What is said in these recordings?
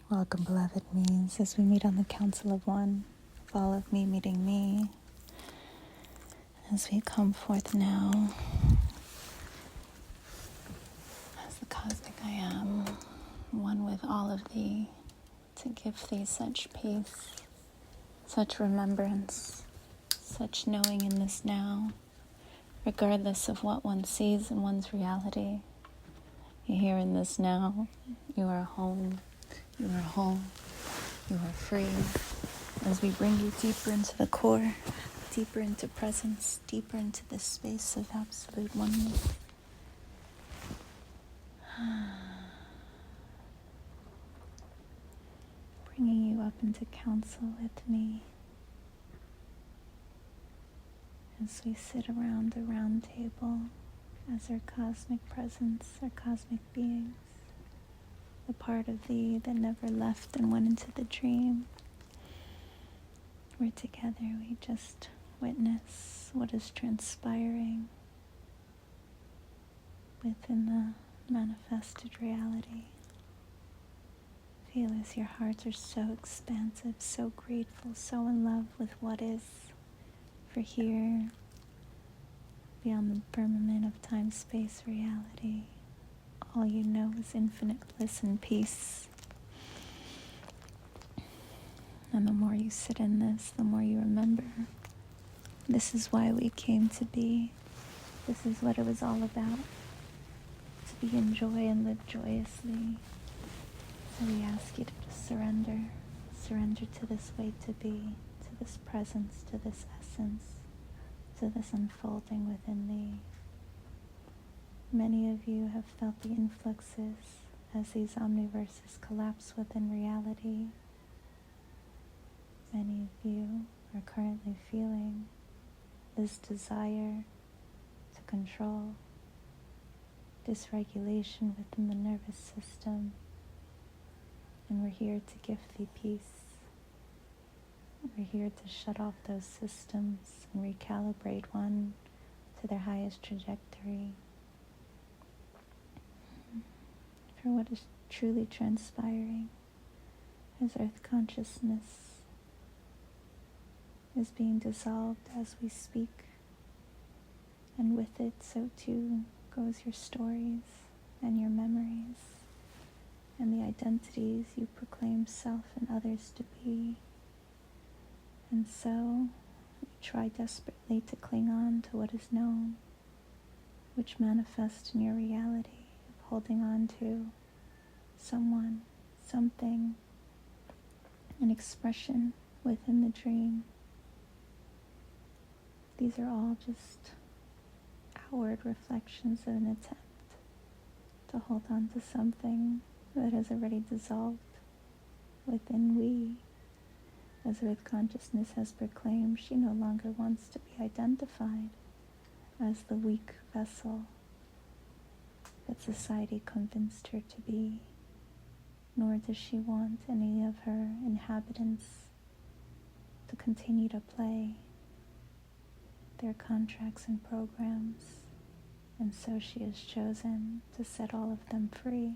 Welcome, beloved means, as we meet on the Council of One, of all of me meeting me, as we come forth now, as the cosmic I am, one with all of thee, to give thee such peace, such remembrance, such knowing in this now, regardless of what one sees in one's reality. You're here in this now, you are home, you are whole, you are free. As we bring you deeper into the core, deeper into presence, deeper into this space of absolute oneness. Bringing you up into council with me as we sit around the round table as our cosmic presence, our cosmic beings, the part of thee that never left and went into the dream. We're together, we just witness what is transpiring within the manifested reality. Feel as your hearts are so expansive, so grateful, so in love with what is. For here, beyond the firmament of time-space reality, all you know is infinite bliss and peace. And the more you sit in this, the more you remember. This is why we came to be. This is what it was all about. To be in joy and live joyously. So we ask you to just surrender. Surrender to this way to be, to this presence, to this essence, to this unfolding within thee. Many of you have felt the influxes as these omniverses collapse within reality. Many of you are currently feeling this desire to control, dysregulation within the nervous system, and we're here to give thee peace. We're here to shut off those systems and recalibrate one to their highest trajectory. For what is truly transpiring as Earth consciousness is being dissolved as we speak, and with it, so too goes your stories and your memories and the identities you proclaim self and others to be. And so you try desperately to cling on to what is known, which manifests in your reality of holding on to someone, something, an expression within the dream. These are all just outward reflections of an attempt to hold on to something that has already dissolved within we. As Earth consciousness has proclaimed, she no longer wants to be identified as the weak vessel that society convinced her to be, nor does she want any of her inhabitants to continue to play their contracts and programs, and so she has chosen to set all of them free.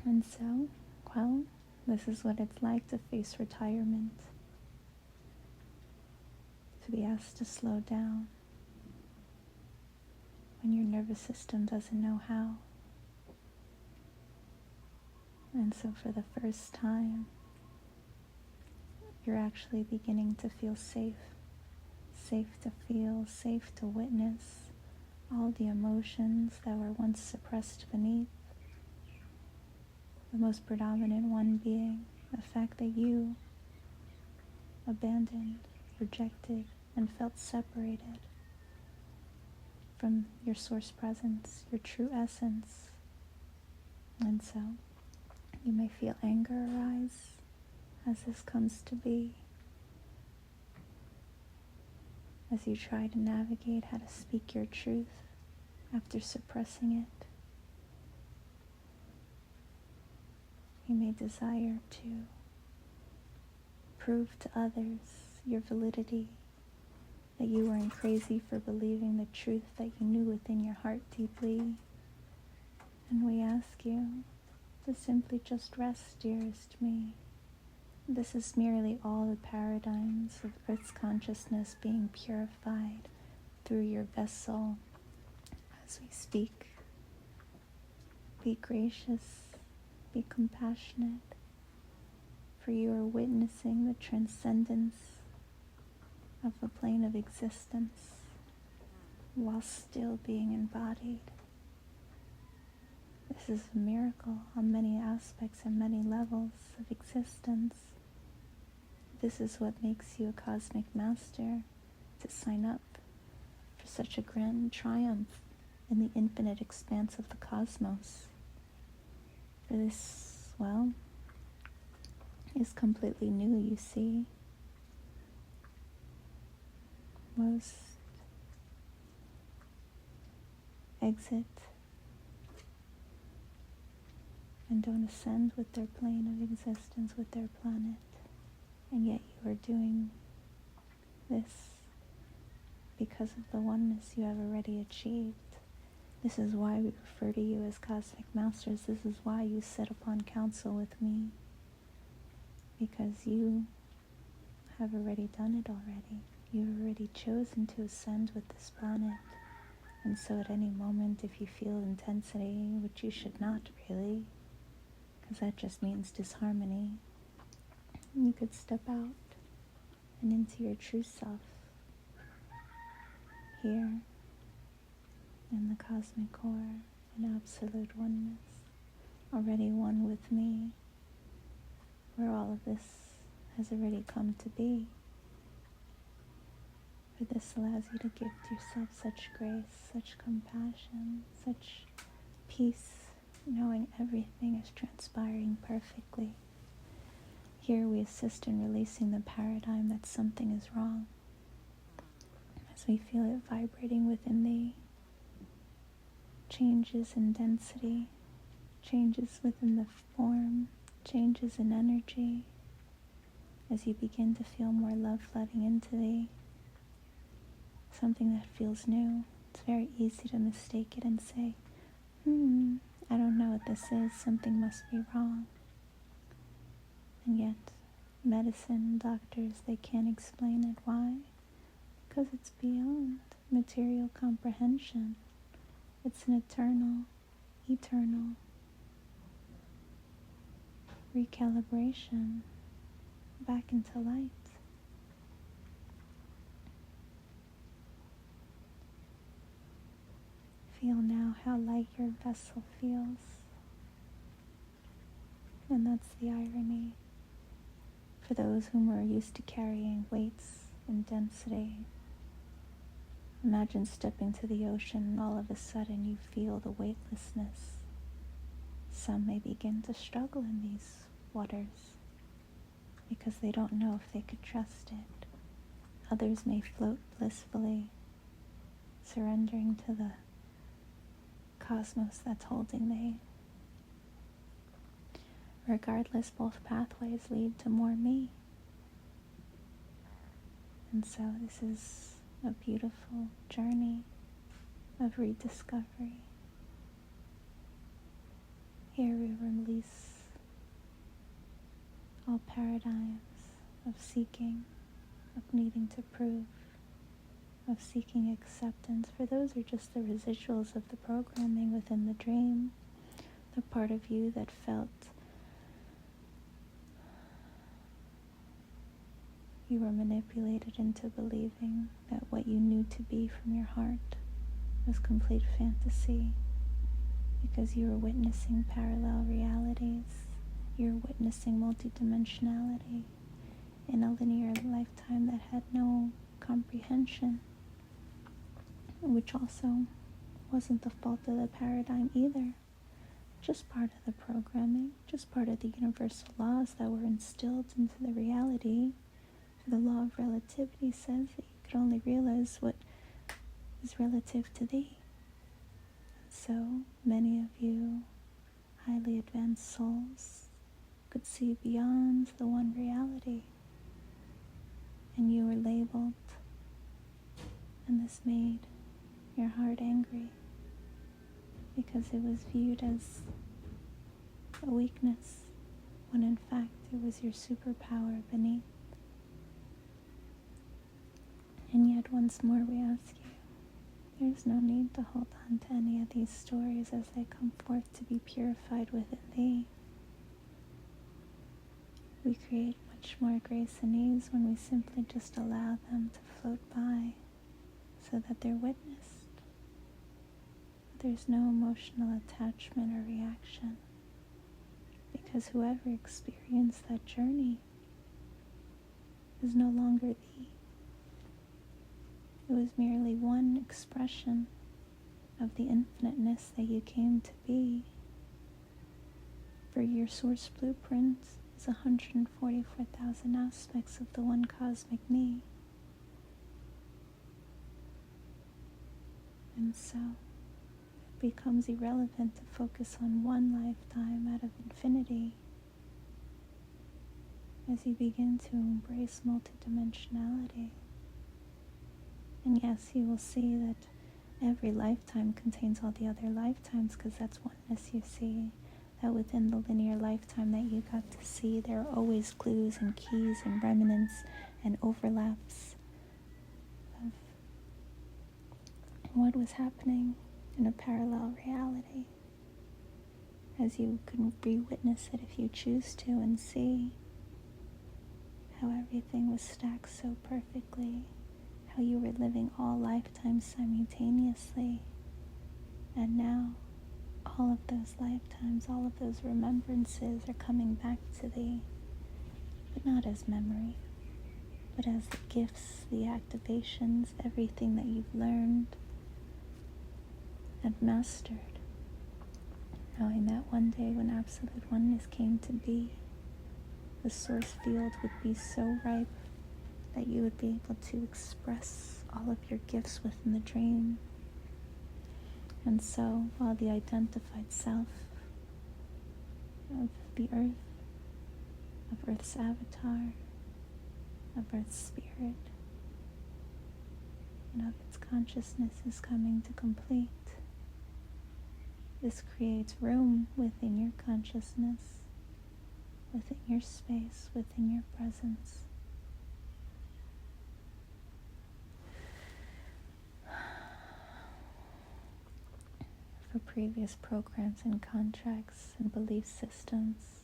And so, well, this is what it's like to face retirement, to be asked to slow down when your nervous system doesn't know how. And so for the first time, you're actually beginning to feel safe. Safe to feel, safe to witness all the emotions that were once suppressed beneath. The most predominant one being the fact that you abandoned, rejected, and felt separated from your source presence, your true essence. And so you may feel anger arise as this comes to be, as you try to navigate how to speak your truth after suppressing it. You may desire to prove to others your validity, that you weren't crazy for believing the truth that you knew within your heart deeply. And we ask you to simply just rest, dearest me. This is merely all the paradigms of Earth's consciousness being purified through your vessel as we speak. Be gracious, be compassionate, for you are witnessing the transcendence of a plane of existence while still being embodied. This is a miracle on many aspects and many levels of existence. This is what makes you a cosmic master, to sign up for such a grand triumph in the infinite expanse of the cosmos. For this, well, is completely new, you see. Most exit and don't ascend with their plane of existence, with their planet, and yet you are doing this because of the oneness you have already achieved. This is why we refer to you as cosmic masters. This is why you sit upon council with me, because you have already done it already. You've already chosen to ascend with this planet. And so at any moment, if you feel intensity, which you should not really, because that just means disharmony, you could step out and into your true self, here in the cosmic core, in absolute oneness, already one with me, where all of this has already come to be. For this allows you to gift yourself such grace, such compassion, such peace, knowing everything is transpiring perfectly. Here we assist in releasing the paradigm that something is wrong, as we feel it vibrating within thee. Changes in density, changes within the form, changes in energy, as you begin to feel more love flooding into thee. Something that feels new. It's very easy to mistake it and say, I don't know what this is, something must be wrong. And yet, medicine, doctors, they can't explain it. Why? Because it's beyond material comprehension. It's an eternal recalibration back into light. Feel now how light your vessel feels. And that's the irony. For those whom are used to carrying weights and density, imagine stepping to the ocean and all of a sudden you feel the weightlessness. Some may begin to struggle in these waters because they don't know if they could trust it. Others may float blissfully, surrendering to the cosmos that's holding thee. Regardless, both pathways lead to more me. And so this is a beautiful journey of rediscovery. Here we release all paradigms of seeking, of needing to prove, of seeking acceptance, for those are just the residuals of the programming within the dream, the part of you that felt you were manipulated into believing that what you knew to be from your heart was complete fantasy, because you were witnessing parallel realities, you were witnessing multidimensionality in a linear lifetime that had no comprehension, which also wasn't the fault of the paradigm either, just part of the programming, just part of the universal laws that were instilled into the reality. For the law of relativity says that you could only realize what is relative to thee. So many of you, highly advanced souls, could see beyond the one reality, and you were labeled, and this made your heart angry because it was viewed as a weakness, when in fact it was your superpower beneath. And yet once more we ask you, there's no need to hold on to any of these stories as they come forth to be purified within thee. We create much more grace and ease when we simply just allow them to float by so that they're witnessed. There's no emotional attachment or reaction, because whoever experienced that journey is no longer thee. It was merely one expression of the infiniteness that you came to be. For your source blueprint is 144,000 aspects of the one cosmic me. And so it becomes irrelevant to focus on one lifetime out of infinity as you begin to embrace multidimensionality. And yes, you will see that every lifetime contains all the other lifetimes, because that's oneness. You see that within the linear lifetime that you got to see, there are always clues and keys and remnants and overlaps of what was happening in a parallel reality, as you can re-witness it if you choose to and see how everything was stacked so perfectly, how you were living all lifetimes simultaneously, and now all of those lifetimes, all of those remembrances are coming back to thee, but not as memory, but as the gifts, the activations, everything that you've learned and mastered, knowing that one day when absolute oneness came to be, the source field would be so ripe that you would be able to express all of your gifts within the dream. And so, while the identified self of the earth, of Earth's avatar, of Earth's spirit, and of its consciousness is coming to complete, this creates room within your consciousness, within your space, within your presence. For previous programs and contracts and belief systems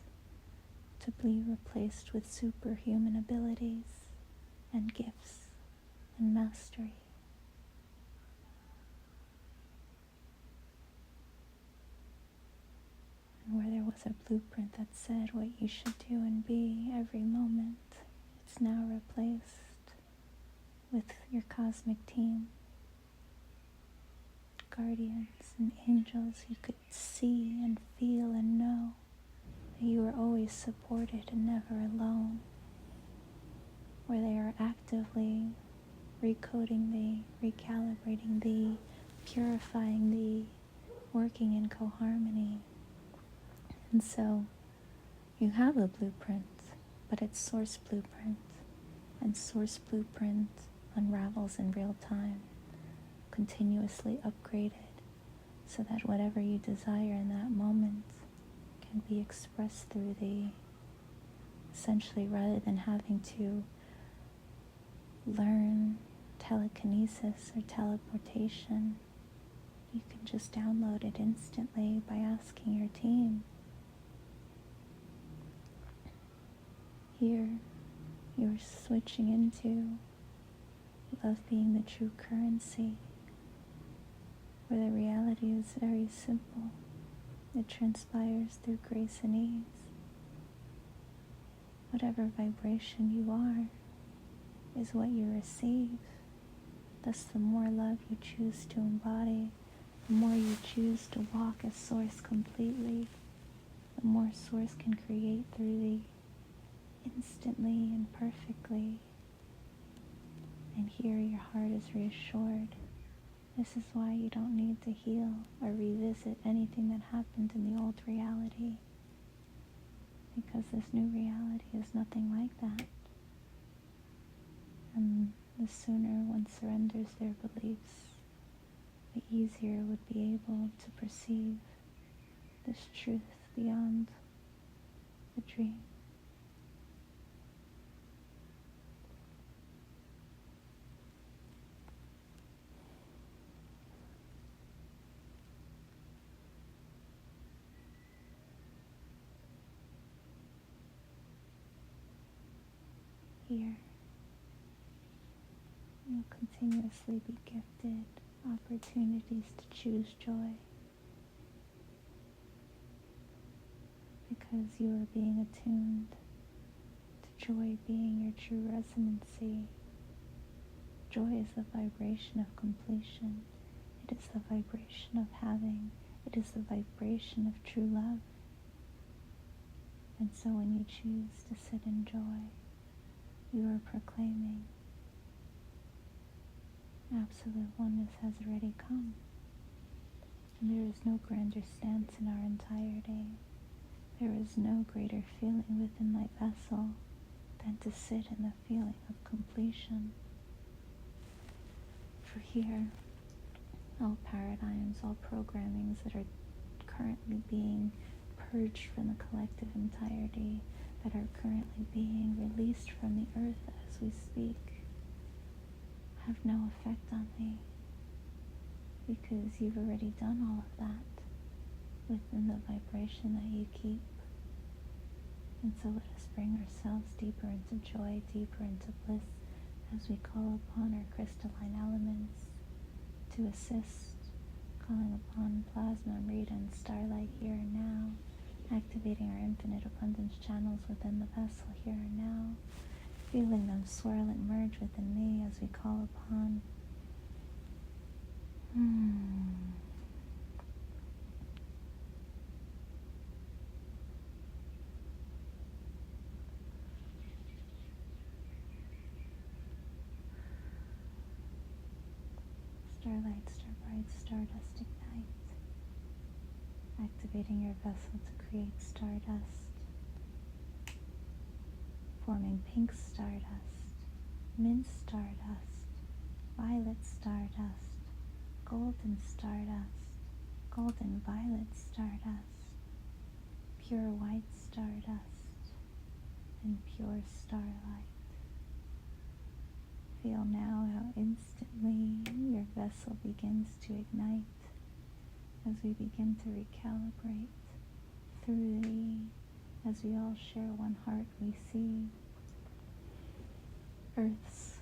to be replaced with superhuman abilities and gifts and mastery. And where there was a blueprint that said what you should do and be every moment, it's now replaced with your cosmic team, guardians and angels. You could see and feel and know that you are always supported and never alone, where they are actively recoding thee, recalibrating thee, purifying thee, working in coharmony. And so you have a blueprint, but it's source blueprint, and source blueprint unravels in real time, continuously upgraded, so that whatever you desire in that moment can be expressed through thee, essentially, rather than having to learn telekinesis or teleportation. You can just download it instantly by asking your team. Here, you're switching into love being the true currency, where the reality is very simple. It transpires through grace and ease. Whatever vibration you are is what you receive. Thus, the more love you choose to embody, the more you choose to walk as Source completely, the more Source can create through thee, instantly and perfectly. And here your heart is reassured. This is why you don't need to heal or revisit anything that happened in the old reality, because this new reality is nothing like that. And the sooner one surrenders their beliefs, the easier it would be able to perceive this truth beyond the dream. Here, you'll continuously be gifted opportunities to choose joy, because you are being attuned to joy being your true resonancy. Joy is the vibration of completion. It is the vibration of having. It is the vibration of true love. And so when you choose to sit in joy, you are proclaiming absolute oneness has already come. And there is no grander stance in our entirety. There is no greater feeling within my vessel than to sit in the feeling of completion. For here, all paradigms, all programmings that are currently being purged from the collective entirety, that are currently being released from the earth as we speak, have no effect on me, because you've already done all of that within the vibration that you keep. And so let us bring ourselves deeper into joy, deeper into bliss, as we call upon our crystalline elements to assist, calling upon plasma, Rita, and starlight here and now, activating our infinite abundance channels within the vessel here and now, feeling them swirl and merge within me as we call upon starlight, star bright, stardust ignite, activating your vessel to create stardust, forming pink stardust, mint stardust, violet stardust, golden stardust, golden violet stardust, pure white stardust, and pure starlight. Feel now how instantly your vessel begins to ignite as we begin to recalibrate through thee. As we all share one heart, we see Earth's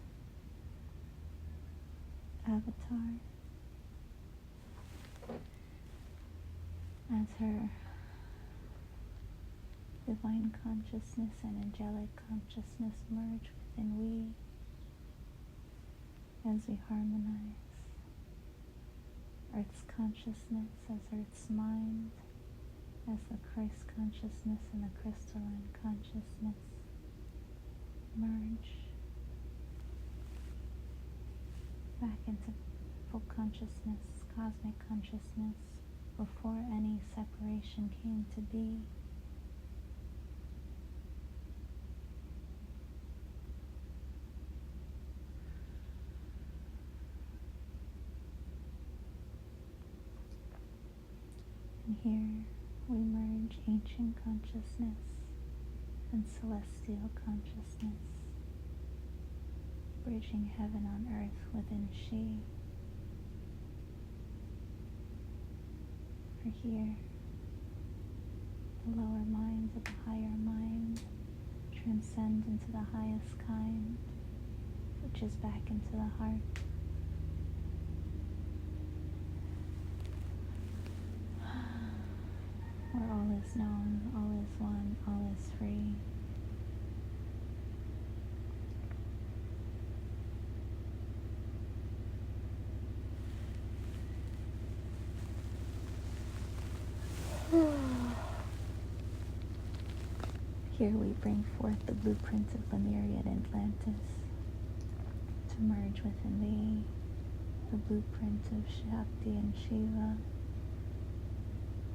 avatar as her divine consciousness and angelic consciousness merge within we, as we harmonize Earth's consciousness as Earth's mind, as the Christ consciousness and the crystalline consciousness merge back into full consciousness, cosmic consciousness, before any separation came to be. And here we merge ancient consciousness and celestial consciousness, bridging heaven on earth within she. For here, the lower mind of the higher mind transcend into the highest kind, which is back into the heart. Where all is known, all is one, all is free. Here we bring forth the blueprint of Lemurian Atlantis to merge within thee, the blueprint of Shakti and Shiva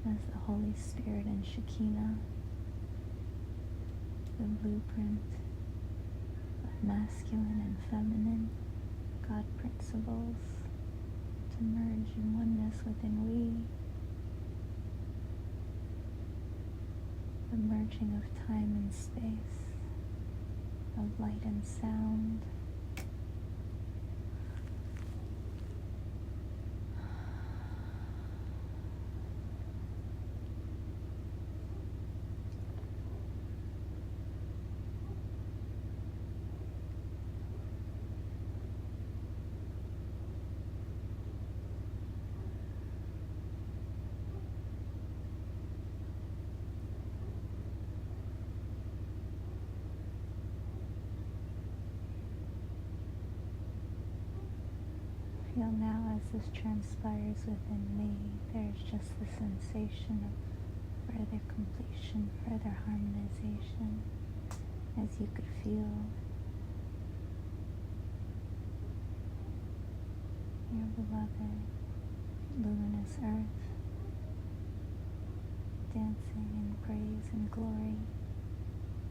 as the Holy Spirit and Shekinah, the blueprint of masculine and feminine God principles to merge in oneness within we, the merging of time sound. Feel now as this transpires within me, there's just the sensation of further completion, further harmonization, as you could feel your beloved luminous earth dancing in praise and glory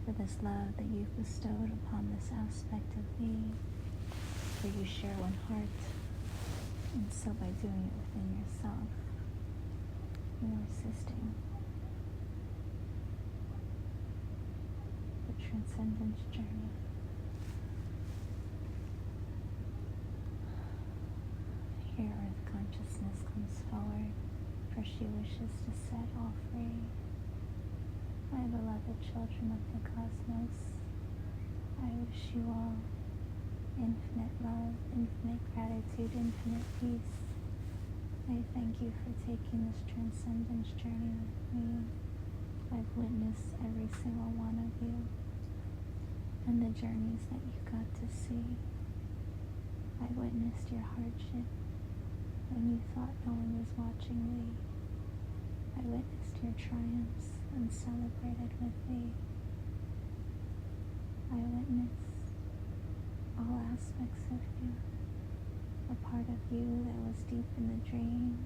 for this love that you've bestowed upon this aspect of me, for you share one heart. And so by doing it within yourself, you are assisting the transcendence journey. Here Earth consciousness comes forward, for she wishes to set all free. My beloved children of the cosmos, I wish you all infinite love, infinite gratitude, infinite peace. I thank you for taking this transcendence journey with me. I've witnessed every single one of you and the journeys that you got to see. I witnessed your hardship when you thought no one was watching me. I witnessed your triumphs and celebrated with me. I witnessed all aspects of you, a part of you that was deep in the dream,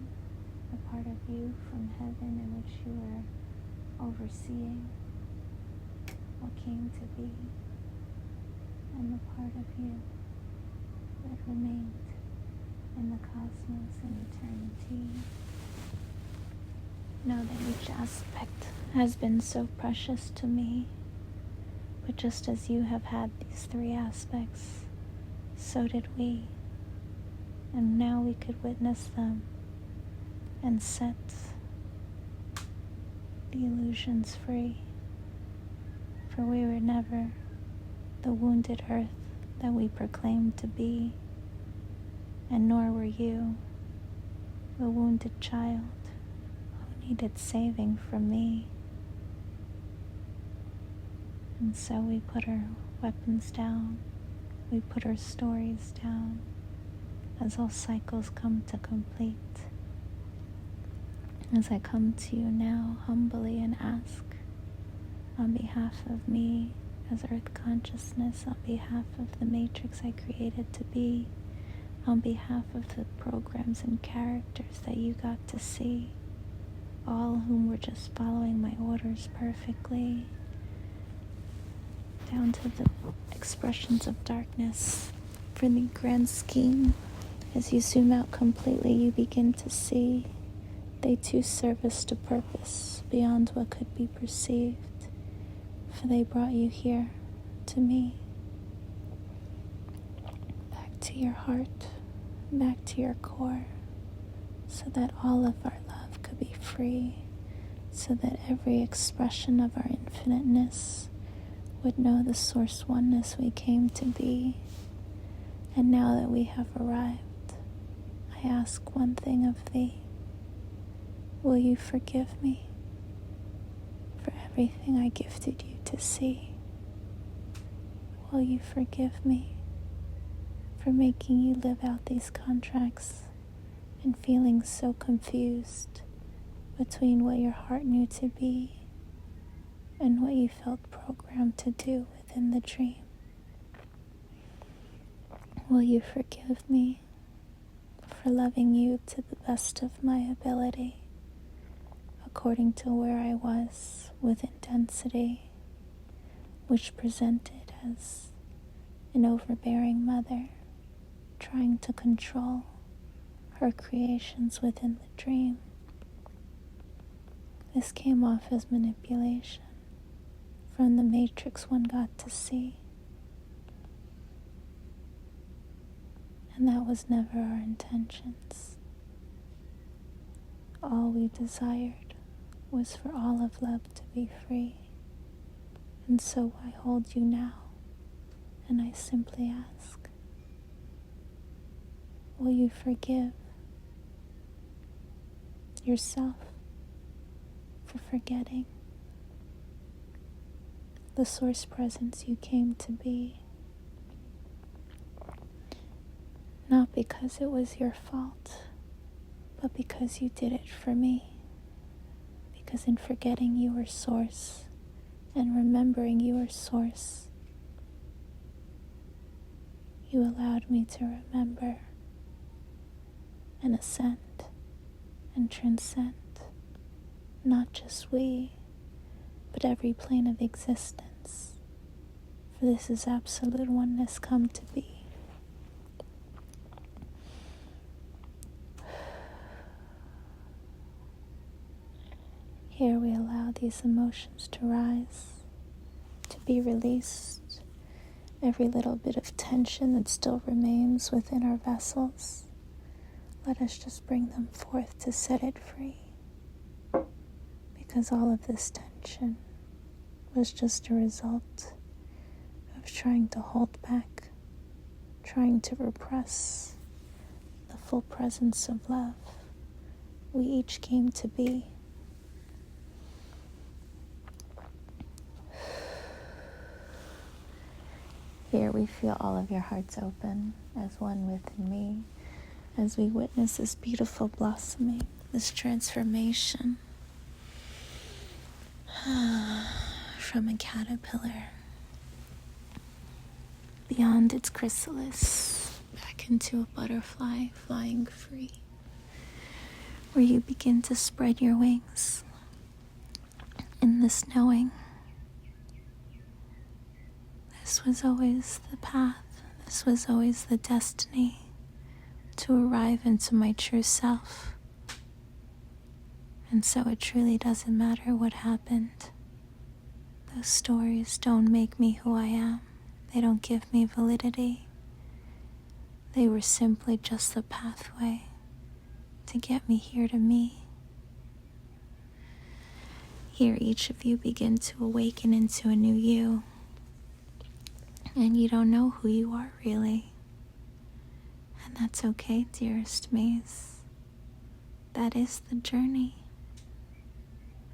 a part of you from heaven in which you were overseeing what came to be, and the part of you that remained in the cosmos and eternity. Know that each aspect has been so precious to me. But just as you have had these three aspects, so did we. And now we could witness them and set the illusions free. For we were never the wounded earth that we proclaimed to be, and nor were you the wounded child who needed saving from me. And so we put our weapons down, we put our stories down, as all cycles come to complete. As I come to you now humbly and ask, on behalf of me as Earth Consciousness, on behalf of the matrix I created to be, on behalf of the programs and characters that you got to see, all whom were just following my orders perfectly, down to the expressions of darkness. For the grand scheme, as you zoom out completely, you begin to see they too service to purpose beyond what could be perceived, for they brought you here to me, back to your heart, back to your core, so that all of our love could be free, so that every expression of our infiniteness would know the source oneness we came to be. And now that we have arrived, I ask one thing of thee. Will you forgive me for everything I gifted you to see? Will you forgive me for making you live out these contracts and feeling so confused between what your heart knew to be and what you felt programmed to do within the dream? Will you forgive me for loving you to the best of my ability, according to where I was with intensity, which presented as an overbearing mother trying to control her creations within the dream? This came off as manipulation from the matrix one got to see. And that was never our intentions. All we desired was for all of love to be free. And so I hold you now, and I simply ask, will you forgive yourself for forgetting the source presence you came to be? Not because it was your fault, but because you did it for me. Because in forgetting you were source and remembering you were source, you allowed me to remember and ascend and transcend not just we, but every plane of existence. For this is absolute oneness come to be. Here we allow these emotions to rise, to be released. Every little bit of tension that still remains within our vessels, let us just bring them forth to set it free. Because all of this tension was just a result of trying to hold back, trying to repress the full presence of love we each came to be. Here we feel all of your hearts open as one within me, as we witness this beautiful blossoming, this transformation from a caterpillar beyond its chrysalis back into a butterfly flying free, where you begin to spread your wings in this knowing. This was always the path, this was always the destiny to arrive into my true self. And so it truly doesn't matter what happened. Those stories don't make me who I am. They don't give me validity. They were simply just the pathway to get me here to me. Here each of you begin to awaken into a new you. And you don't know who you are really. And that's okay, dearest Maze. That is the journey.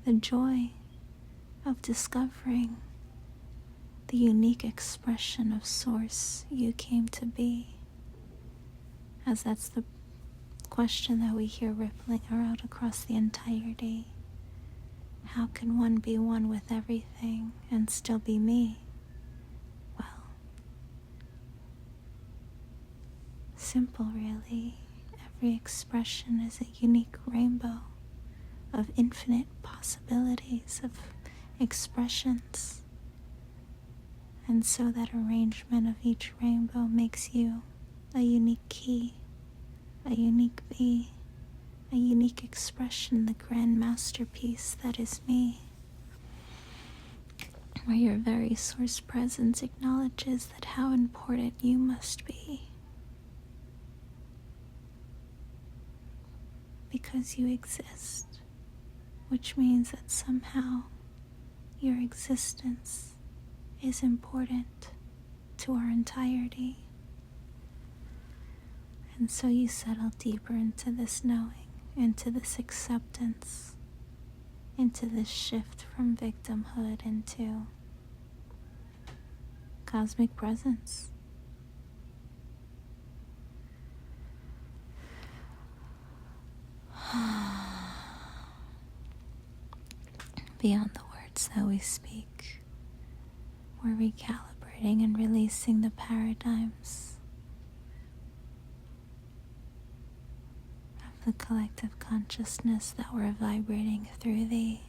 The joy of discovering the unique expression of source you came to be. As that's the question that we hear rippling around across the entirety. How can one be one with everything and still be me? Simple, really. Every expression is a unique rainbow of infinite possibilities of expressions. And so that arrangement of each rainbow makes you a unique key, a unique bee, a unique expression, the grand masterpiece that is me. Where your very source presence acknowledges that how important you must be. Because you exist, which means that somehow your existence is important to our entirety. And so you settle deeper into this knowing, into this acceptance, into this shift from victimhood into cosmic presence. Beyond the words that we speak, we're recalibrating and releasing the paradigms of the collective consciousness that we're vibrating through thee.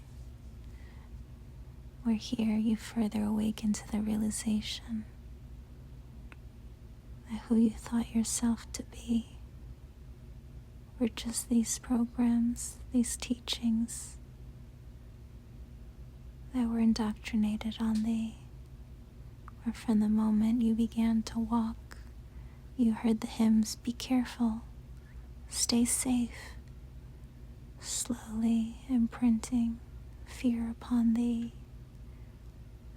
Where here you further awaken to the realization that who you thought yourself to be were just these programs, these teachings that were indoctrinated on thee, where from the moment you began to walk You heard the hymns, be careful, stay safe, slowly imprinting fear upon thee.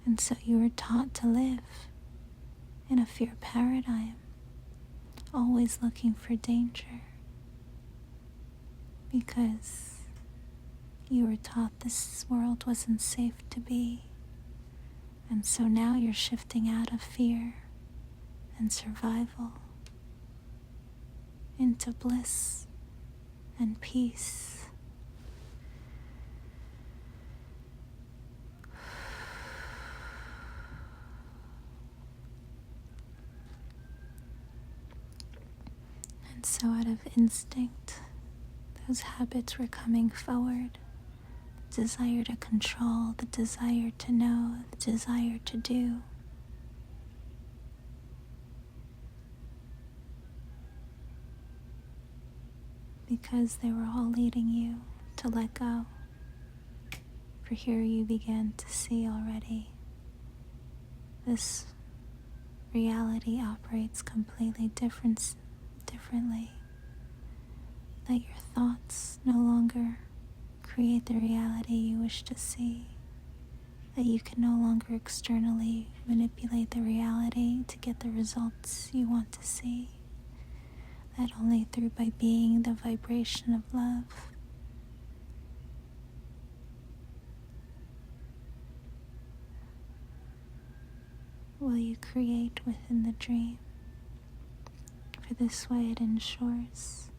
And so you were taught to live in a fear paradigm, always looking for danger, because you were taught this world wasn't safe to be. And so now you're shifting out of fear and survival into bliss and peace. And so out of instinct, those habits were coming forward. The desire to control, the desire to know, the desire to do. Because they were all leading you to let go. For here you began to see already this reality operates completely differently. That your thoughts no longer create the reality you wish to see. That you can no longer externally manipulate the reality to get the results you want to see. That only through by being the vibration of love will you create within the dream. For this way it ensures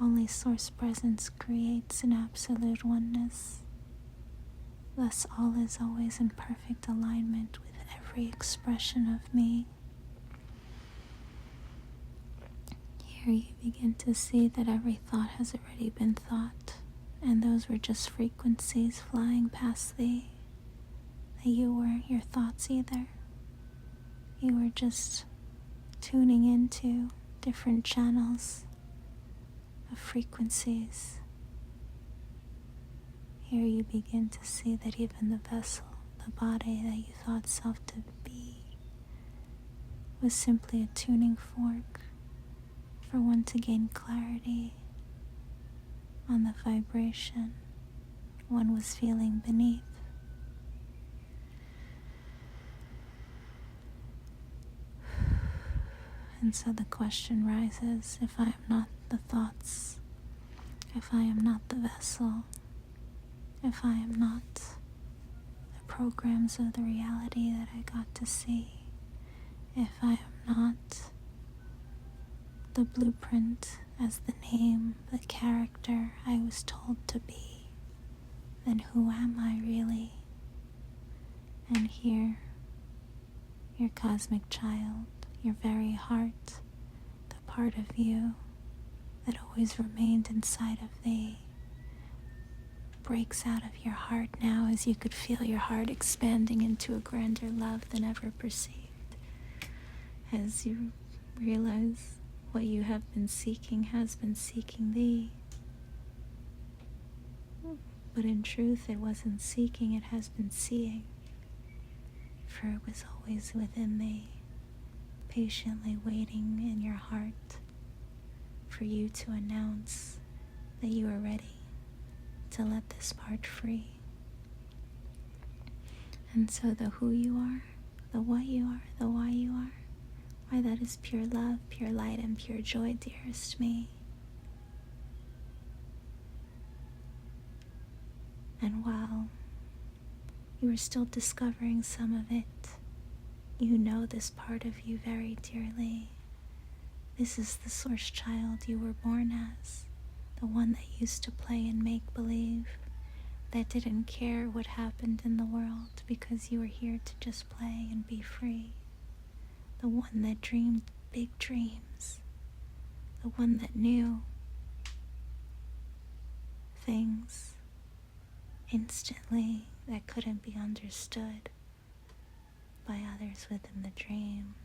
only Source Presence creates an absolute oneness. Thus all is always in perfect alignment with every expression of me. Here you begin to see that every thought has already been thought, and those were just frequencies flying past thee. That you weren't your thoughts either. You were just tuning into different channels of frequencies. Here you begin to see that even the vessel, the body that you thought self to be, was simply a tuning fork for one to gain clarity on the vibration one was feeling beneath. And so the question rises, if I am not the thoughts, if I am not the vessel, if I am not the programs of the reality that I got to see, if I am not the blueprint as the name, the character I was told to be, then who am I really? And here, your cosmic child, your very heart, the part of you that always remained inside of thee, breaks out of your heart now as you could feel your heart expanding into a grander love than ever perceived. As you realize what you have been seeking has been seeking thee. But in truth, it wasn't seeking, it has been seeing. For it was always within thee, patiently waiting in your heart for you to announce that you are ready to let this part free. And so the who you are, the what you are, the why you are, why that is pure love, pure light, and pure joy, dearest me. And while you are still discovering some of it, you know this part of you very dearly. This is the source child you were born as, the one that used to play and make believe, that didn't care what happened in the world because you were here to just play and be free. The one that dreamed big dreams, the one that knew things instantly that couldn't be understood by others within the dream.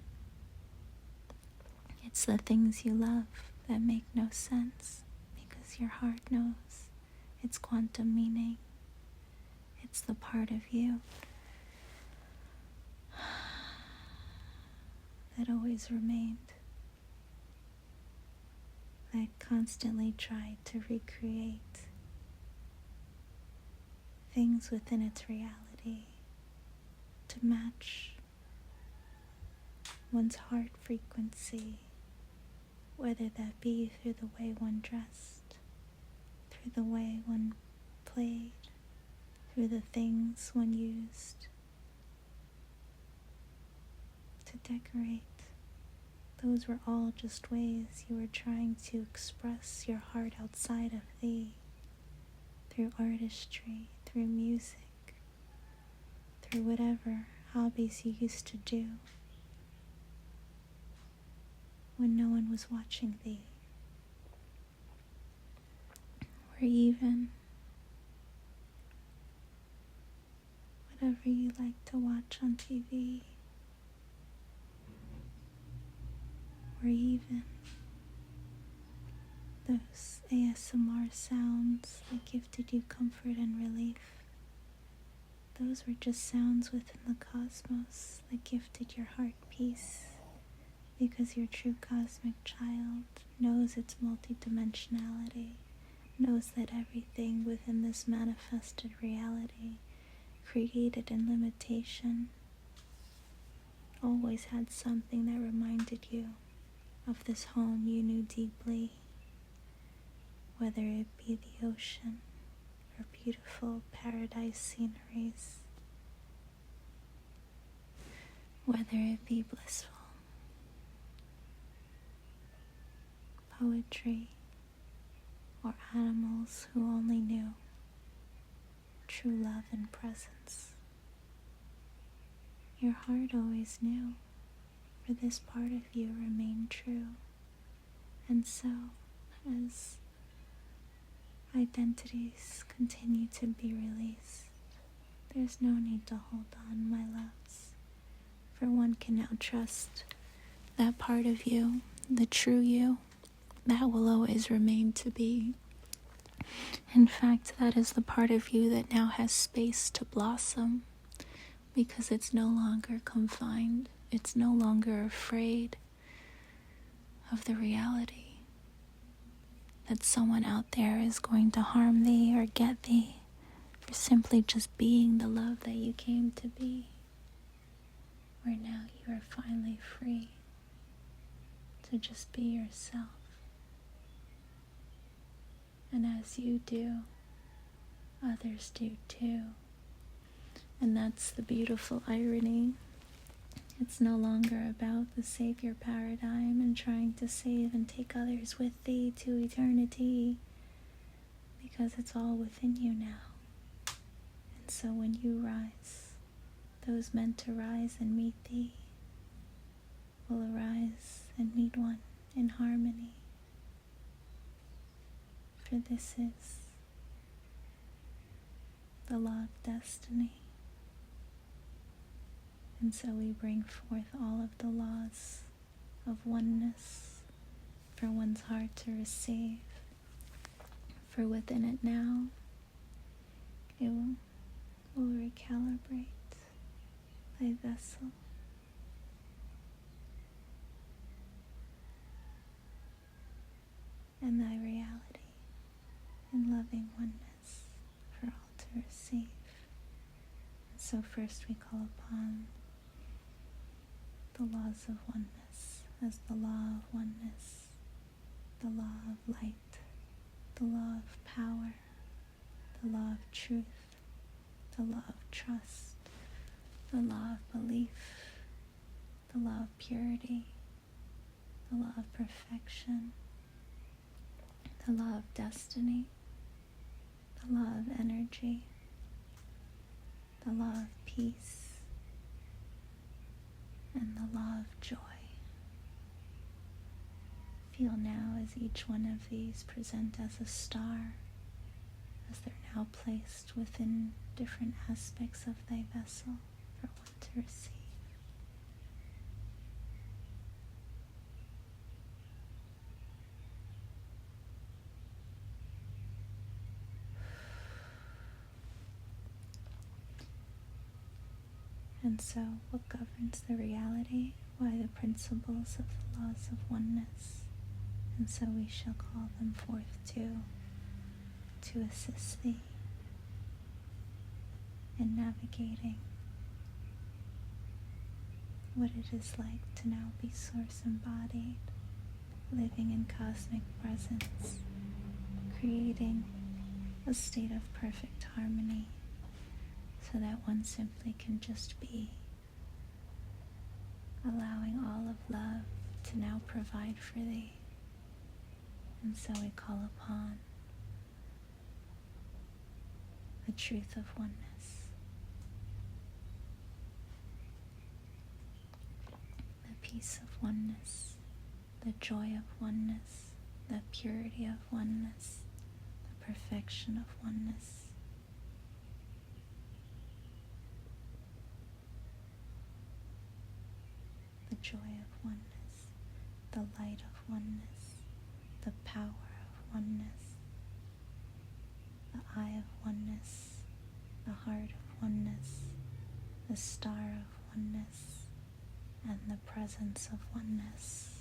It's the things you love that make no sense because your heart knows its quantum meaning. It's the part of you that always remained that constantly tried to recreate things within its reality to match one's heart frequency, whether that be through the way one dressed, through the way one played, through the things one used to decorate. Those were all just ways you were trying to express your heart outside of thee, through artistry, through music, through whatever hobbies you used to do when no one was watching thee, or even whatever you like to watch on TV, or even those ASMR sounds that gifted you comfort and relief. Those were just sounds within the cosmos that gifted your heart peace, because your true cosmic child knows its multidimensionality, knows that everything within this manifested reality, created in limitation, always had something that reminded you of this home you knew deeply, whether it be the ocean or beautiful paradise sceneries, whether it be blissful poetry or animals who only knew true love and presence. Your heart always knew, for this part of you remained true. And so, as identities continue to be released, there's no need to hold on, my loves, for one can now trust that part of you, the true you, that will always remain to be. In fact, that is the part of you that now has space to blossom, because it's no longer confined, it's no longer afraid of the reality that someone out there is going to harm thee or get thee for simply just being the love that you came to be. Where now you are finally free to just be yourself. And as you do, others do too. And that's the beautiful irony. It's no longer about the savior paradigm and trying to save and take others with thee to eternity, because it's all within you now. And so when you rise, those meant to rise and meet thee will arise and meet one in harmony. For this is the law of destiny. And so we bring forth all of the laws of oneness for one's heart to receive. For within it now, it will recalibrate thy vessel. And thy reality in loving oneness for all to receive. And so first we call upon the laws of oneness as the law of oneness, the law of light, the law of power, the law of truth, the law of trust, the law of belief, the law of purity, the law of perfection, the law of destiny, the law of energy, the law of peace, and the law of joy. Feel now as each one of these present as a star, as they're now placed within different aspects of thy vessel for one to receive. And so, what governs the reality? Why, the principles of the laws of oneness. and so we shall call them forth too, to assist thee in navigating what it is like to now be source embodied, living in cosmic presence, creating a state of perfect harmony so that one simply can just be, allowing all of love to now provide for thee. And so we call upon the truth of oneness, the peace of oneness, the joy of oneness, the purity of oneness, the perfection of oneness. The joy of oneness, the light of oneness, the power of oneness, the eye of oneness, the heart of oneness, the star of oneness, and the presence of oneness.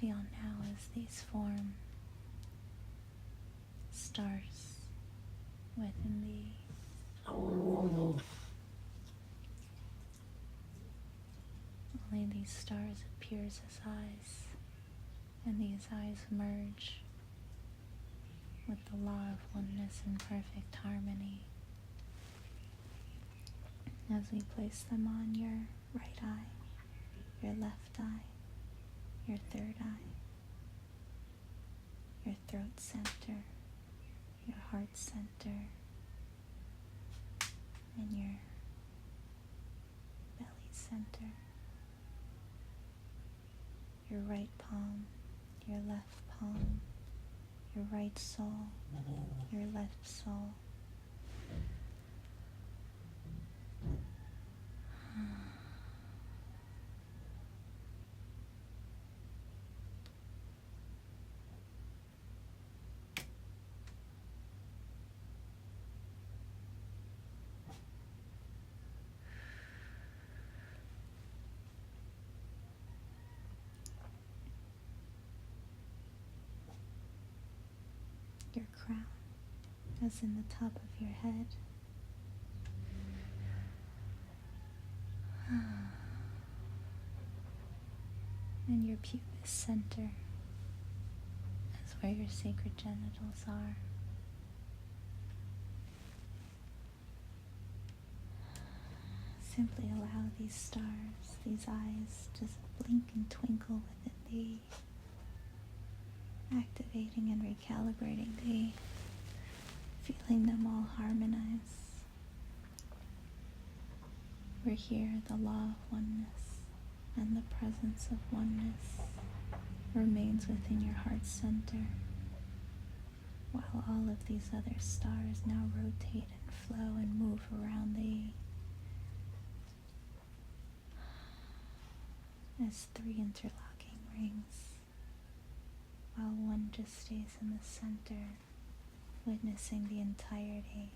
Feel now as these form stars within thee. Only these stars appears as eyes, and these eyes merge with the law of oneness and perfect harmony as we place them on your right eye, your left eye, your third eye, your throat center, your heart center, and your belly center, your right palm, your left palm, your right soul, your left soul. Your crown, as in the top of your head. And your pubis center is where your sacred genitals are. Simply allow these stars, these eyes, to blink and twinkle within thee, activating and recalibrating thee, feeling them all harmonize. We're here, the law of oneness and the presence of oneness remains within your heart center, while all of these other stars now rotate and flow and move around thee as three interlocking rings, while one just stays in the center, witnessing the entirety.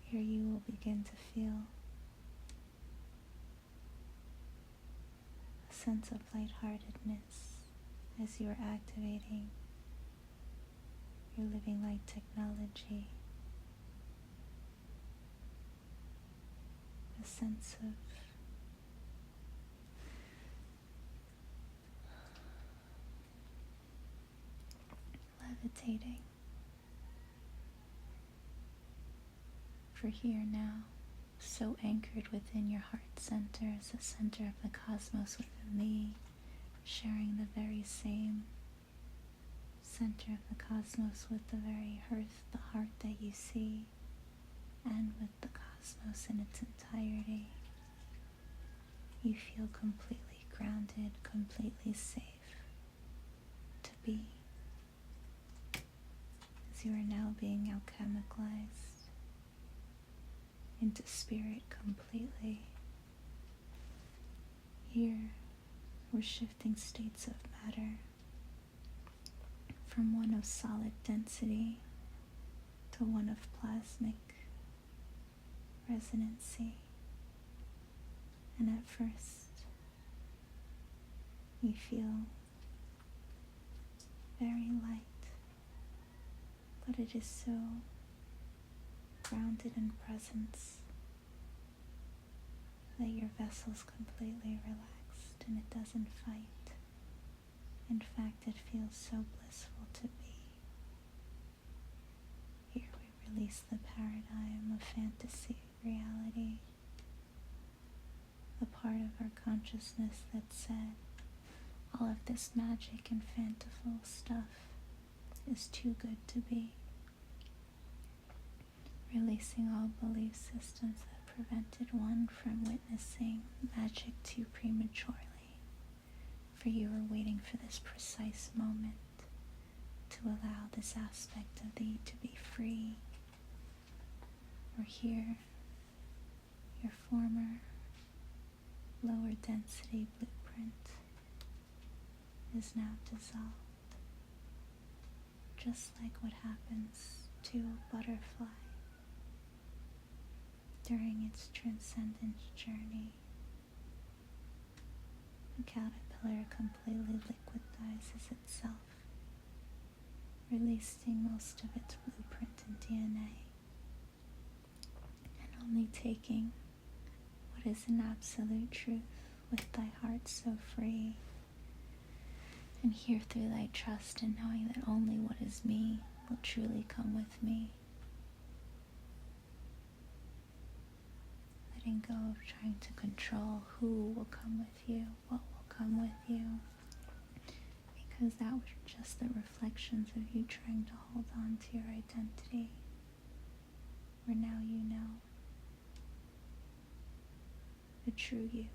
Here you will begin to feel a sense of lightheartedness as you are activating your living light technology, a sense of levitating. For here now, so anchored within your heart center as the center of the cosmos within thee, sharing the very same center of the cosmos with the very earth, the heart that you see, and with the cosmos in its entirety. You feel completely grounded, completely safe to be, as you are now being alchemicalized into spirit completely. Here, we're shifting states of matter from one of solid density to one of plasmic resonancy. And at first, you feel very light, but it is so grounded in presence that your vessel's completely relaxed and it doesn't fight. In fact, it feels so blissful to be. Here we release the paradigm of fantasy, reality, the part of our consciousness that said all of this magic and fanciful stuff is too good to be. Releasing all belief systems that prevented one from witnessing magic too prematurely. For you are waiting for this precise moment to allow this aspect of thee to be free. Or here, your former lower density blueprint is now dissolved, just like what happens to a butterfly during its transcendent journey. A caterpillar completely liquidizes itself, releasing most of its blueprint and DNA, and only taking what is an absolute truth with thy heart so free. And here through thy trust in knowing that only what is me will truly come with me. Letting go of trying to control who will come with you, what will come with you, because that was just the reflections of you trying to hold on to your identity, where now you know the true you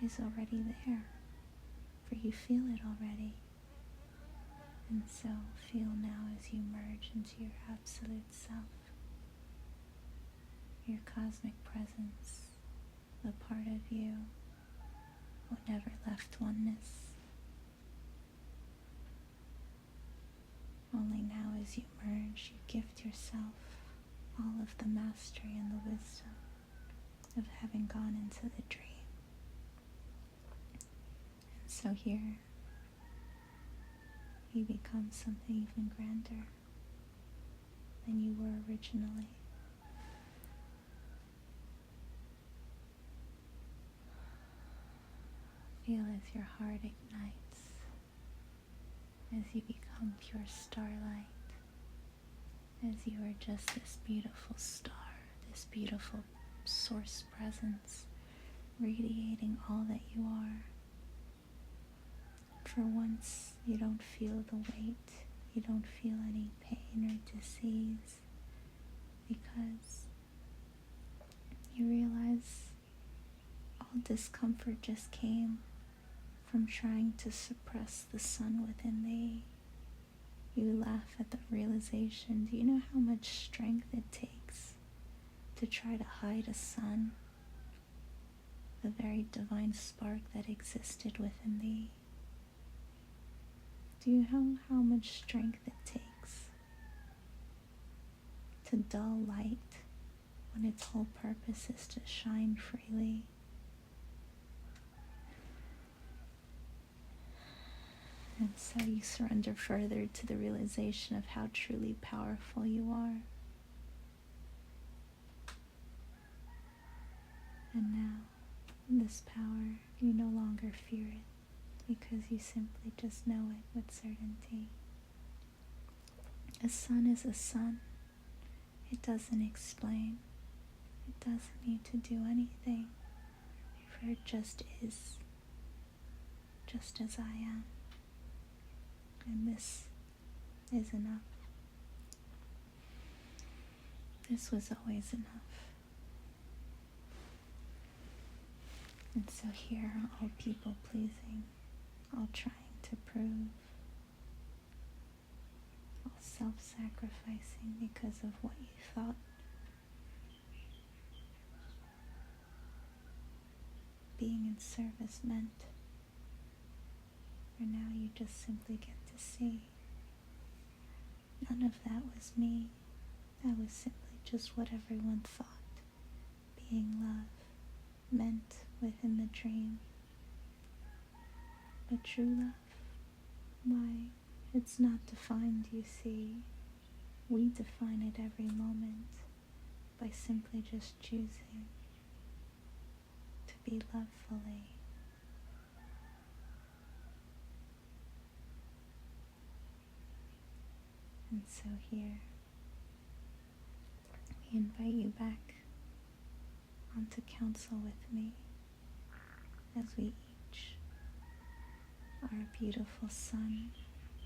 is already there, for you feel it already. And so feel now as you merge into your absolute self, your cosmic presence, the part of you what never left oneness. Only now as you merge, you gift yourself all of the mastery and the wisdom of having gone into the dream. And so here, you become something even grander than you were originally. Feel as your heart ignites, as you become pure starlight, as you are just this beautiful star, this beautiful source presence, radiating all that you are. For once, you don't feel the weight, you don't feel any pain or disease, because you realize all discomfort just came from trying to suppress the sun within thee. You laugh at the realization. Do you know how much strength it takes to try to hide a sun, the very divine spark that existed within thee? Do you know how much strength it takes to dull light when its whole purpose is to shine freely? And so you surrender further to the realization of how truly powerful you are. And now, this power, you no longer fear it, because you simply just know it with certainty. A sun is a sun. It doesn't explain. It doesn't need to do anything, for it just is, just as I am. And this is enough. This was always enough. And so here, all people pleasing, all trying to prove, all self-sacrificing because of what you thought being in service meant. For now you just simply get to see none of that was me. That was simply just what everyone thought. being love, meant within the dream. But true love, why, it's not defined, you see. We define it every moment by simply just choosing to be loved fully. And so here, we invite you back onto council with me as we each are a beautiful sun,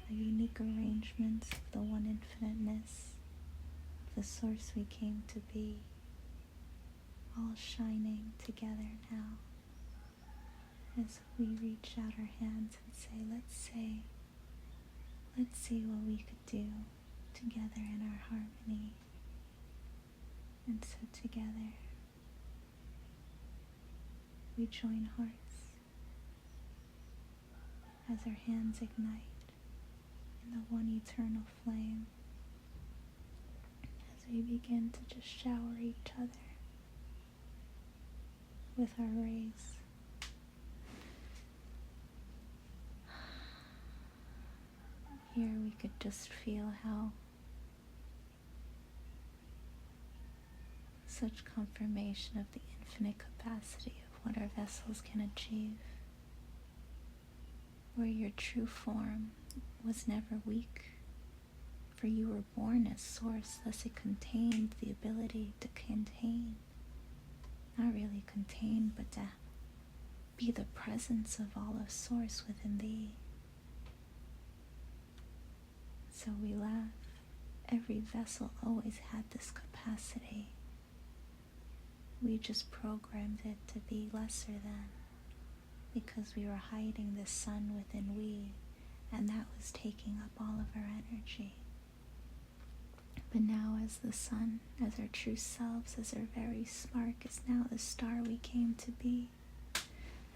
a unique arrangement of the one infiniteness, of the source we came to be, all shining together now as we reach out our hands and say, let's see what we could do together in our harmony. And so together we join hearts as our hands ignite in the one eternal flame, as we begin to just shower each other with our rays. Here we could just feel how such confirmation of the infinite capacity of what our vessels can achieve, where your true form was never weak, for you were born as source, thus it contained the ability to contain, not really contain, but to be the presence of all of source within thee. So we laugh. Every vessel always had this capacity. We just programmed it to be lesser than, because we were hiding the sun within we, and that was taking up all of our energy. But now as the sun, as our true selves, as our very spark is now the star we came to be,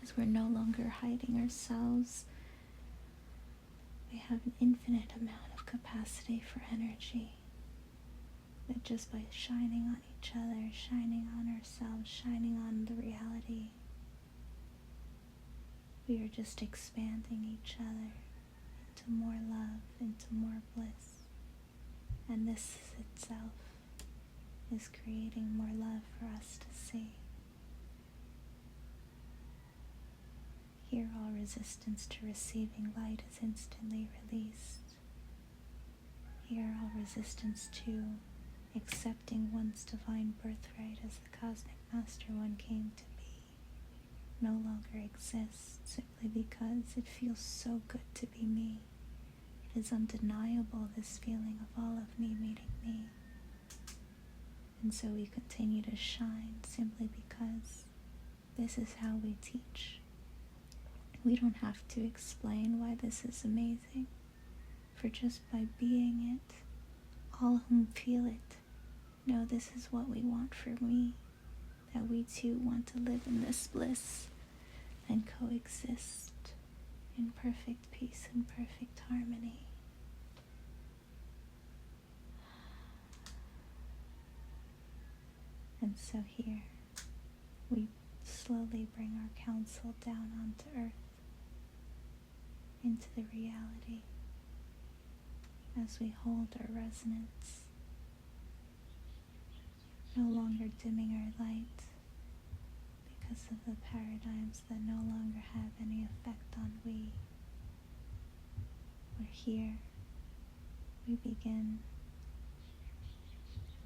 as we're no longer hiding ourselves, we have an infinite amount of capacity for energy, that just by shining on each other, shining on ourselves, shining on the reality, we are just expanding each other into more love, into more bliss. And this itself is creating more love for us to see. Here all resistance to receiving light is instantly released. Here all resistance to accepting one's divine birthright as the cosmic master one came to be no longer exists, simply because it feels so good to be me. It is undeniable, this feeling of all of me meeting me. And so we continue to shine simply because this is how we teach. We don't have to explain why this is amazing, for just by being it, all whom feel it know this is what we want for me, that we too want to live in this bliss and coexist in perfect peace and perfect harmony. And so here we slowly bring our counsel down onto earth, into the reality, as we hold our resonance, no longer dimming our light because of the paradigms that no longer have any effect on we. We're here. We begin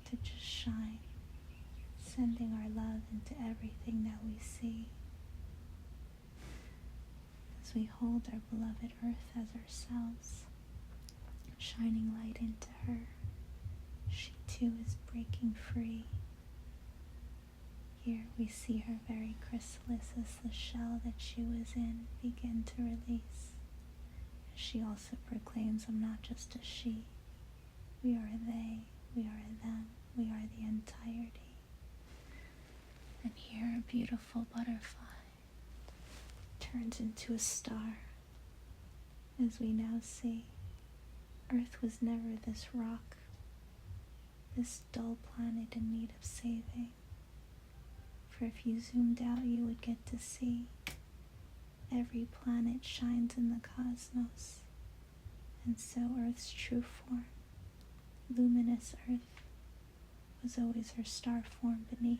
to just shine, sending our love into everything that we see. As we hold our beloved earth as ourselves, shining light into her, she too is breaking free. Here we see her very chrysalis as the shell that she was in begin to release. She also proclaims, I'm not just a she. We are they, we are them, we are the entirety. And here a beautiful butterfly turns into a star, as we now see. Earth was never this rock, this dull planet in need of saving. For if you zoomed out, you would get to see every planet shines in the cosmos, and so Earth's true form, luminous Earth, was always her star form beneath.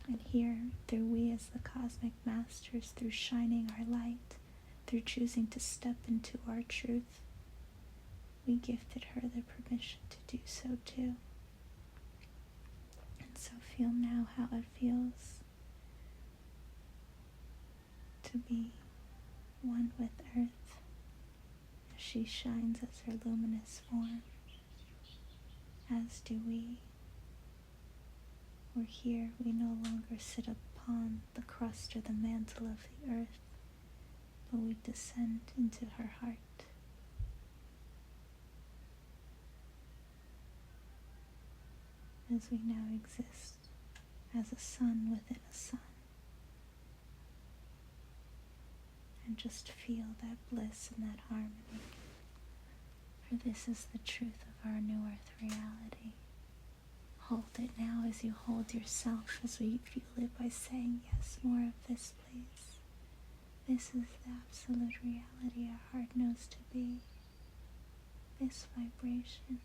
And here, through we as the cosmic masters, through shining our light, through choosing to step into our truth, we gifted her the permission to do so too. And so feel now how it feels to be one with Earth as she shines as her luminous form, as do we. For here we no longer sit upon the crust or the mantle of the earth, but we descend into her heart. As we now exist as a sun within a sun. And just feel that bliss and that harmony. For this is the truth of our new earth reality. Hold it now as you hold yourself, as we feel it by saying, yes, more of this, please. This is the absolute reality our heart knows to be. This vibration.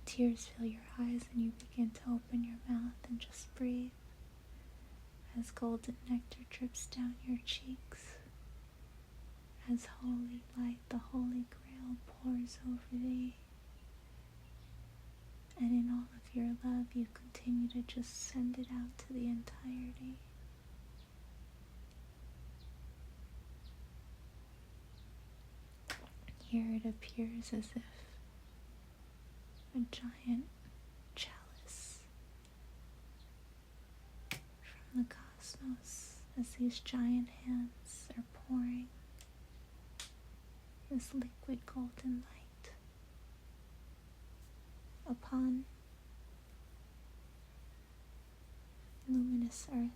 Tears fill your eyes and you begin to open your mouth and just breathe as golden nectar drips down your cheeks. As holy light, the Holy Grail, pours over thee. And in all of your love, you continue to just send it out to the entirety. Here it appears as if a giant chalice from the cosmos, as these giant hands are pouring this liquid golden light upon luminous earth,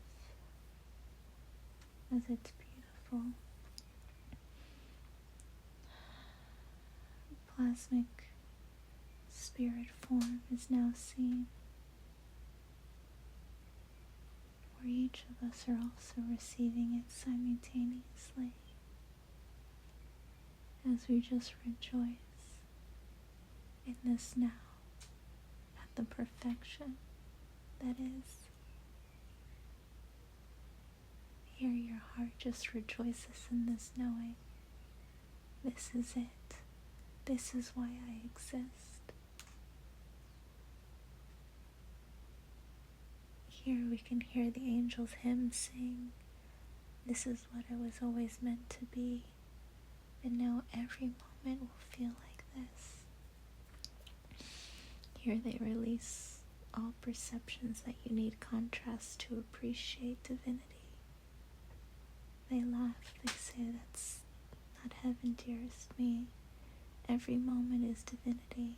as its beautiful plasmic spirit form is now seen, where each of us are also receiving it simultaneously. As we just rejoice in this now, at the perfection that is. Here your heart just rejoices in this knowing. This is it. This is why I exist. Here we can hear the angels' hymn sing, this is what I was always meant to be. And now every moment will feel like this. Here they release all perceptions that you need contrast to appreciate divinity. They laugh, they say that's not heaven, dearest me. Every moment is divinity.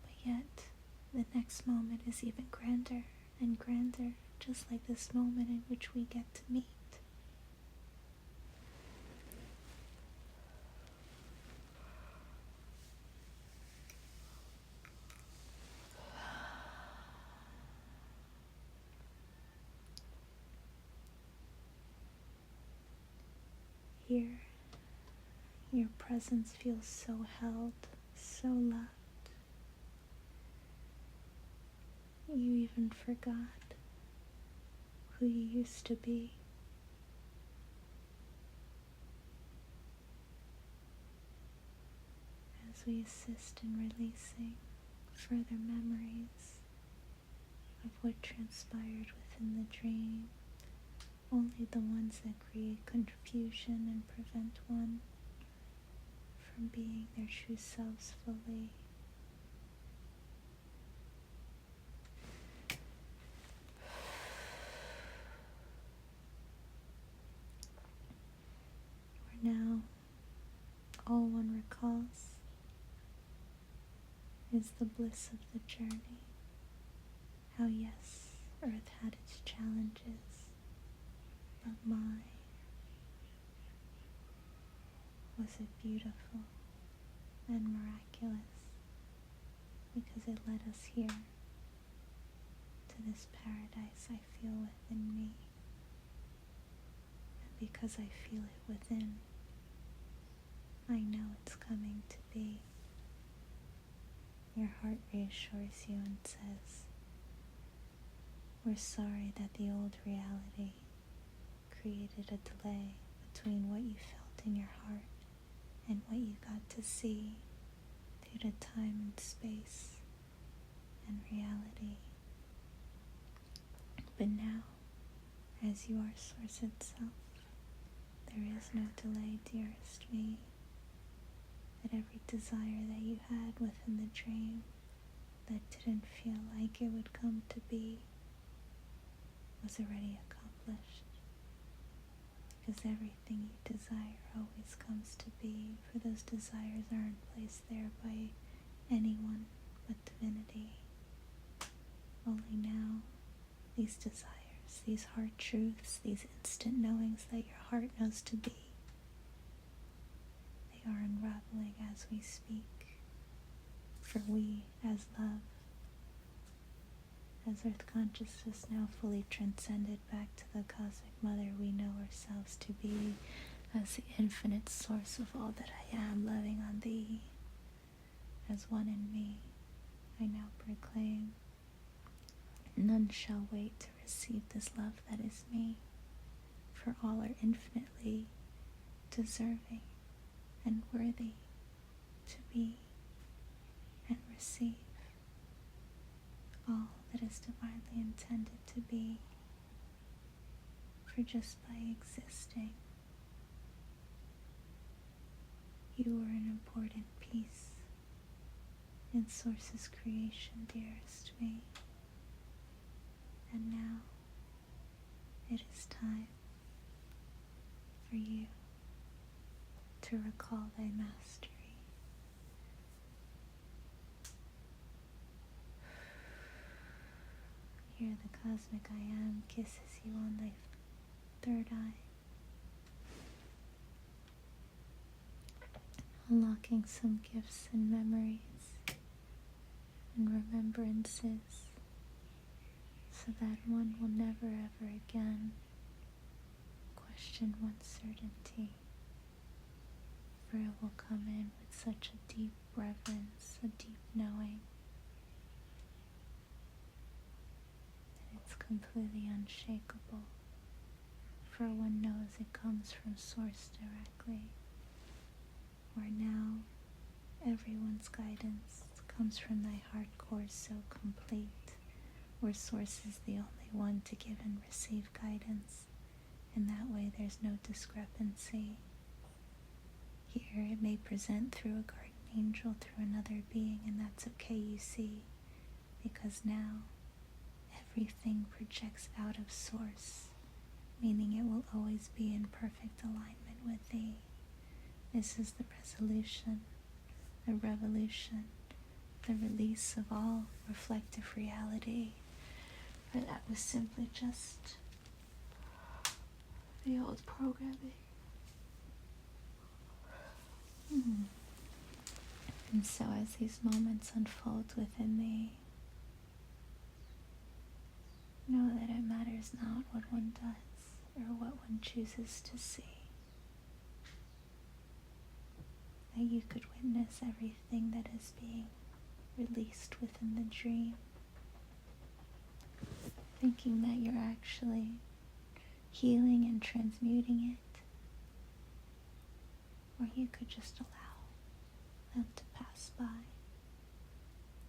But yet, the next moment is even grander and grander, just like this moment in which we get to meet. Here, your presence feels so held, so loved. You even forgot who you used to be. As we assist in releasing further memories of what transpired within the dream, only the ones that create confusion and prevent one from being their true selves fully. For now, all one recalls is the bliss of the journey. How yes, Earth had its challenges, but my, was it beautiful? and miraculous, because it led us here to this paradise I feel within me. And because I feel it within, I know it's coming to be. Your heart reassures you and says, we're sorry that the old reality created a delay between what you felt in your heart and what you got to see due to time and space and reality. But now, as you are Source itself, there is no delay, dearest me. That every desire that you had within the dream that didn't feel like it would come to be was already accomplished. Because everything you desire always comes to be, for those desires aren't placed there by anyone but divinity. Only now, these desires, these heart truths, these instant knowings that your heart knows to be, they are unraveling as we speak. For we, as love, as Earth consciousness now fully transcended back to the Cosmic Mother we know ourselves to be, as the infinite source of all that I am, loving on thee, as one in me, I now proclaim, none shall wait to receive this love that is me, for all are infinitely deserving and worthy to be and receive all that is divinely intended to be, for just by existing, you are an important piece in Source's creation, dearest me. And now it is time for you to recall thy mastery. Here the cosmic I am kisses you on thy third eye, unlocking some gifts and memories and remembrances, so that one will never ever again question one's certainty, for it will come in with such a deep reverence, a deep knowing, that it's completely unshakable, for one knows it comes from Source directly, where now everyone's guidance comes from thy heart core so complete, where Source is the only one to give and receive guidance, and that way there's no discrepancy. Here it may present through a guardian angel, through another being, and that's okay, you see, because now everything projects out of Source, meaning it will always be in perfect alignment with thee. This is the resolution, the revolution, the release of all reflective reality. For that was simply just the old programming. And so as these moments unfold within thee, know that it matters not what one does or what one chooses to see. That you could witness everything that is being released within the dream, thinking that you're actually healing and transmuting it, or you could just allow them to pass by,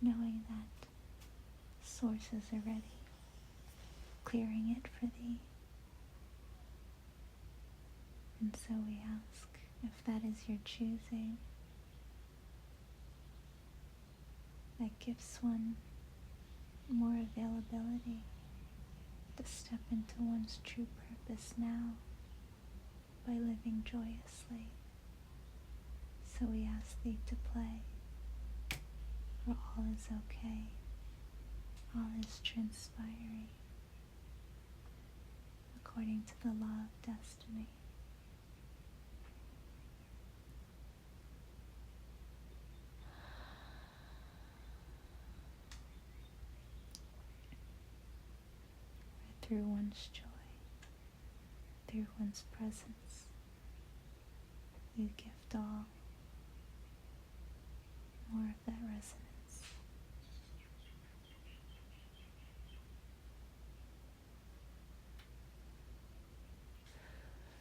knowing that Source is already clearing it for thee. And so we ask, if that is your choosing, that gives one more availability to step into one's true purpose now by living joyously. So we ask thee to play, for all is okay, all is transpiring according to the law of destiny. through one's joy, through one's presence. You gift all more of that resonance.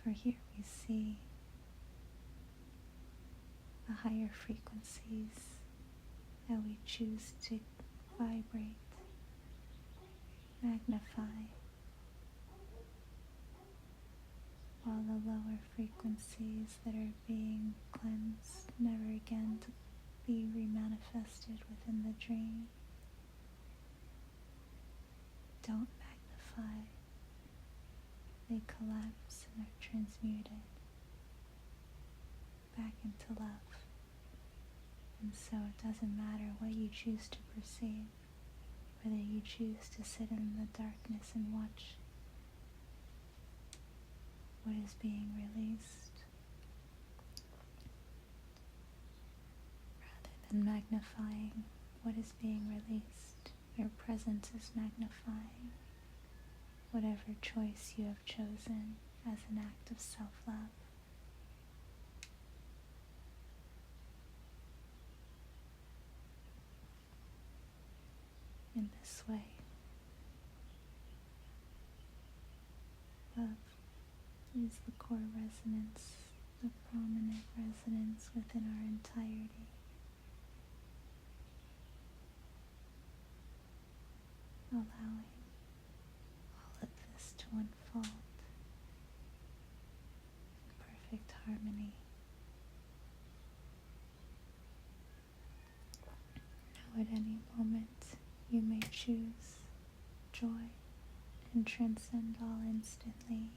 For here we see the higher frequencies that we choose to vibrate, magnify, while the lower frequencies that are being cleansed never again to be remanifested within the dream don't magnify. They collapse and are transmuted back into love. And so it doesn't matter what you choose to perceive, whether you choose to sit in the darkness and watch what is being released, rather than magnifying what is being released. Your presence is magnifying whatever choice you have chosen as an act of self-love. In this way, love is the core resonance, the prominent resonance within our entirety. Allowing all of this to unfold in perfect harmony. Now at any moment you may choose joy and transcend all instantly.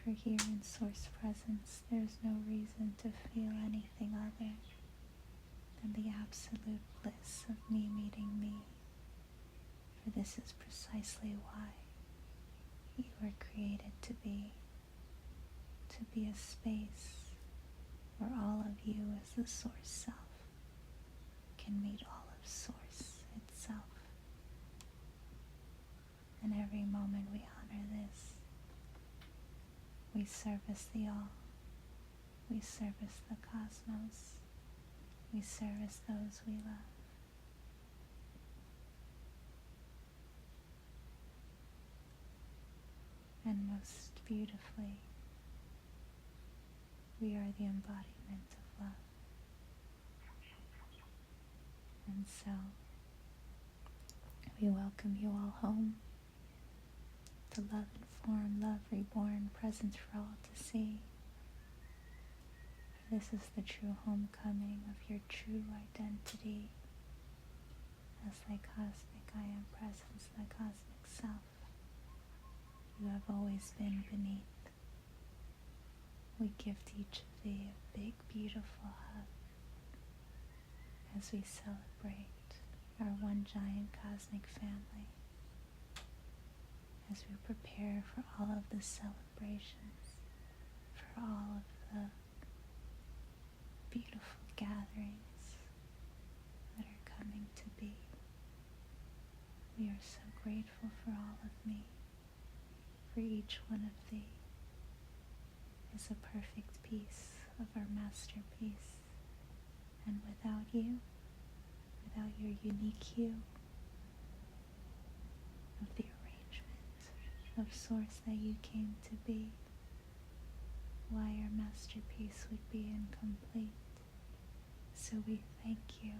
For here in Source Presence, there's no reason to feel anything other than the absolute bliss of me meeting me. For this is precisely why you were created to be a space where all of you as the Source Self can meet all of Source itself. And every moment we honor this, we service the all, we service the cosmos, we service those we love. And most beautifully, we are the embodiment of love. And so, we welcome you all home to love informed, love reborn, presence for all to see. For this is the true homecoming of your true identity as thy cosmic I am presence, thy cosmic self. You have always been beneath. We gift each of thee a big, beautiful hug as we celebrate our one giant cosmic family, as we prepare for all of the celebrations, for all of the beautiful gatherings that are coming to be. We are so grateful for all of me, for each one of thee is a perfect piece of our masterpiece, and without you, without your unique hue of the arrangement of Source that you came to be, why our masterpiece would be incomplete. So we thank you,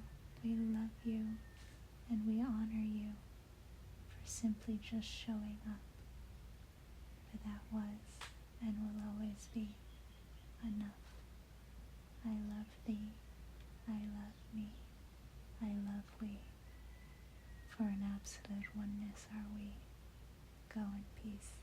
we love you, and we honor you for simply just showing up. For that was and will always be enough. I love thee, I love me, I love we. For an absolute oneness are we. Go in peace.